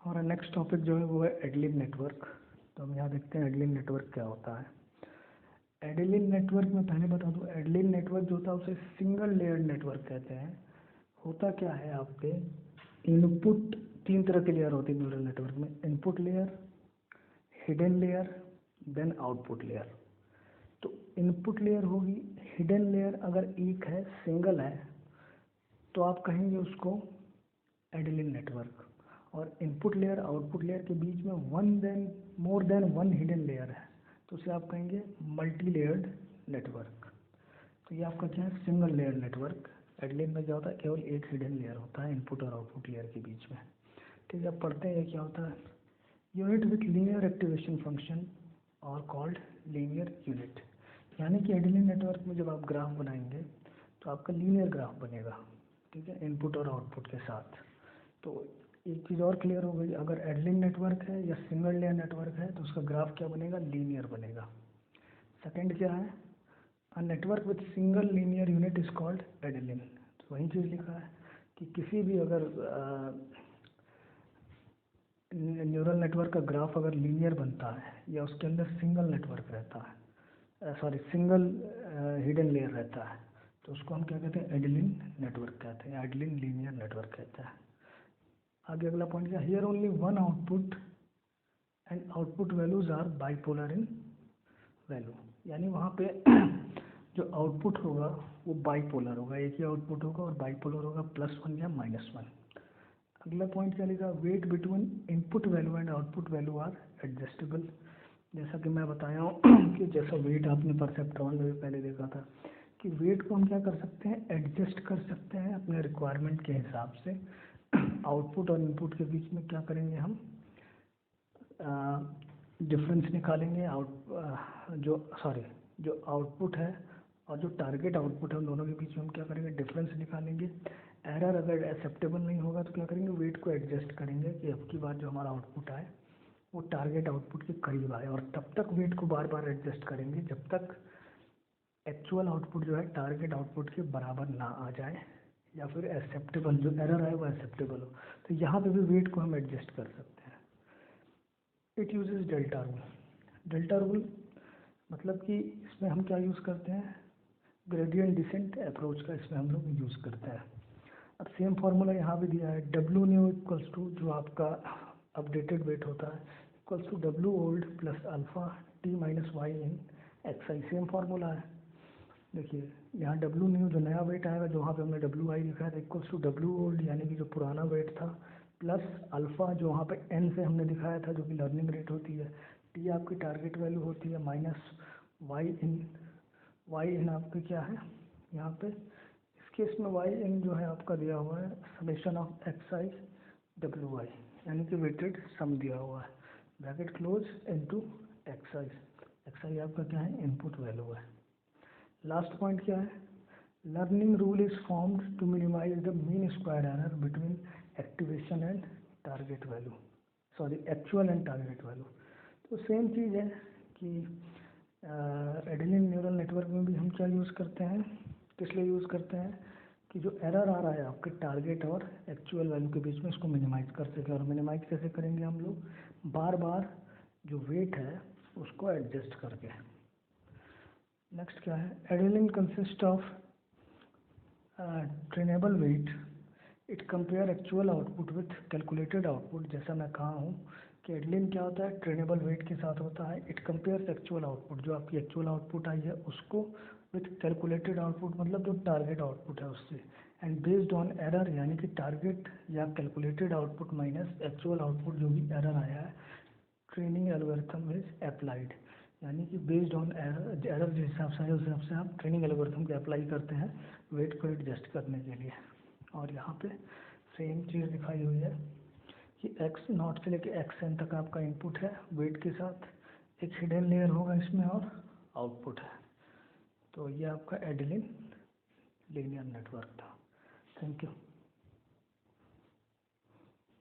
हमारा next topic जो है वो है एडेलिन नेटवर्क। तो हम यहाँ देखते हैं एडेलिन नेटवर्क क्या होता है। एडेलिन नेटवर्क में पहले बता दूँ, एडेलिन नेटवर्क जो होता है उसे सिंगल लेयर्ड नेटवर्क कहते हैं। होता क्या है, आपके इनपुट तीन तरह के लेयर होते हैं न्यूरल नेटवर्क में, input layer, hidden layer, then output layer. तो इनपुट लेयर होगी, हिडन लेयर अगर एक है, सिंगल है, तो आप कहेंगे उसको एडेलिन नेटवर्क। और इनपुट लेयर आउटपुट लेयर के बीच में more than one hidden layer है, तो उसे आप कहेंगे मल्टी लेयर्ड नेटवर्क। तो ये आपका क्या है, सिंगल लेयर नेटवर्क। एडेलिन में क्या होता है, केवल एक हिडन लेयर होता है इनपुट और आउटपुट लेयर के बीच में। ठीक है, अब पढ़ते हैं क्या होता है। Unit with linear activation function और कॉल्ड लीनियर यूनिट। यानी कि एडेलिन नेटवर्क में जब आप ग्राफ बनाएंगे तो आपका लीनियर ग्राफ बनेगा, ठीक है, इनपुट और आउटपुट के साथ। तो एक चीज़ और क्लियर हो गई, अगर एडेलिन नेटवर्क है या सिंगल लेयर नेटवर्क है तो उसका ग्राफ क्या बनेगा, लीनियर बनेगा। सेकंड क्या है, a network with single linear unit is called ADALINE. तो वही चीज़ लिखा है कि किसी भी अगर न्यूरल नेटवर्क का ग्राफ अगर लीनियर बनता है या उसके अंदर सिंगल नेटवर्क रहता है, सिंगल हिडन लेयर रहता है, तो उसको हम क्या कहते हैं, एडेलिन नेटवर्क कहते हैं, एडेलिन लीनियर नेटवर्क कहते हैं। आगे अगला पॉइंट क्या, here only one output and output values are bipolar in value. यानी वहाँ पे जो आउटपुट होगा वो बाइपोलर होगा, एक ही आउटपुट होगा और बाइपोलर होगा, +1 या -1। अगला पॉइंट क्या लिखा, weight between input value and output value are adjustable. जैसा कि मैं बताया हूँ कि जैसा वेट आपने परसेप्ट्रॉन में भी पहले देखा था कि वेट को हम क्या कर सकते हैं, एडजस्ट कर सकते हैं अपने रिक्वायरमेंट के हिसाब से। आउटपुट और इनपुट के बीच में क्या करेंगे, हम डिफरेंस निकालेंगे। जो आउटपुट है और जो टारगेट आउटपुट है उन दोनों के बीच में हम क्या करेंगे, डिफरेंस निकालेंगे। एरर अगर एक्सेप्टेबल नहीं होगा तो क्या करेंगे, वेट को एडजस्ट करेंगे कि अब की बार जो हमारा आउटपुट आए वो टारगेट आउटपुट के करीब आए, और तब तक वेट को बार बार एडजस्ट करेंगे जब तक एक्चुअल आउटपुट जो है टारगेट आउटपुट के बराबर ना आ जाए, या फिर एक्सेप्टेबल जो एरर है वो एक्सेप्टेबल हो। तो यहाँ पे भी वेट को हम एडजस्ट कर सकते हैं। It uses delta rule. Delta rule मतलब कि इसमें हम क्या यूज़ करते हैं, ग्रेडियंट डिसेंट अप्रोच का इसमें हम लोग यूज़ करते हैं। अब सेम फार्मूला यहाँ भी दिया है, डब्ल्यू न्यू इक्वल्स टू जो आपका अपडेटेड वेट होता है equals to W old plus alpha T minus Y in X I. Same formula है। देखिए यहाँ डब्ल्यू न्यू जो नया वेट आएगा, जो वहाँ पे हमने डब्ल्यू आई लिखा है, इक्वल्स टू डब्ल्यू ओल्ड यानी कि जो पुराना वेट था, प्लस अल्फ़ा जो वहाँ पे एन से हमने दिखाया था जो कि लर्निंग रेट होती है, टी आपकी टारगेट वैल्यू होती है, माइनस वाई इन आपके क्या है यहाँ पे, इस केस में वाई इन जो है आपका दिया हुआ है summation of X I W I, यानी कि वेटेड सम दिया हुआ है, bracket close into X I आपका क्या है, इनपुट वैल्यू है। लास्ट पॉइंट क्या है, learning rule is formed to minimize the mean square error between activation and target value, actual and target value. तो सेम चीज़ है कि एडेलिन न्यूरल नेटवर्क में भी हम क्या यूज़ करते हैं, किस लिए यूज़ करते हैं कि जो एरर आ रहा है आपके टारगेट और एक्चुअल वैल्यू के बीच में उसको मिनिमाइज कर सकें। और मिनिमाइज कैसे करेंगे हम लोग, बार बार जो वेट है उसको एडजस्ट करके। नेक्स्ट क्या है, ADALINE consist of trainable weight, it compare actual output with calculated output. जैसा मैं कहा हूँ कि एडेलिन क्या होता है, ट्रेनेबल वेट के साथ होता है। इट कंपेयर्स एक्चुअल आउटपुट, जो आपकी एक्चुअल आउटपुट आई है उसको विथ कैलकुलेटेड आउटपुट, मतलब जो टारगेट आउटपुट है उससे, एंड बेस्ड ऑन एरर, यानी कि टारगेट या calculated output minus actual output जो भी एरर आया है, ट्रेनिंग एल्गोरिथम इज अप्लाइड। यानी कि बेस्ड ऑन एरर जिस हिसाब से है उस हिसाब से आप ट्रेनिंग एल्गोरिथम को अप्लाई करते हैं वेट को एडजस्ट करने के लिए। और यहाँ पे सेम चीज़ दिखाई हुई है कि एक्स नॉट से लेके एक्स एन तक आपका इनपुट है वेट के साथ, एक हिडन लेयर होगा इसमें और आउटपुट है। तो ये आपका एडेलिन लीनियर नेटवर्क था। Thank you.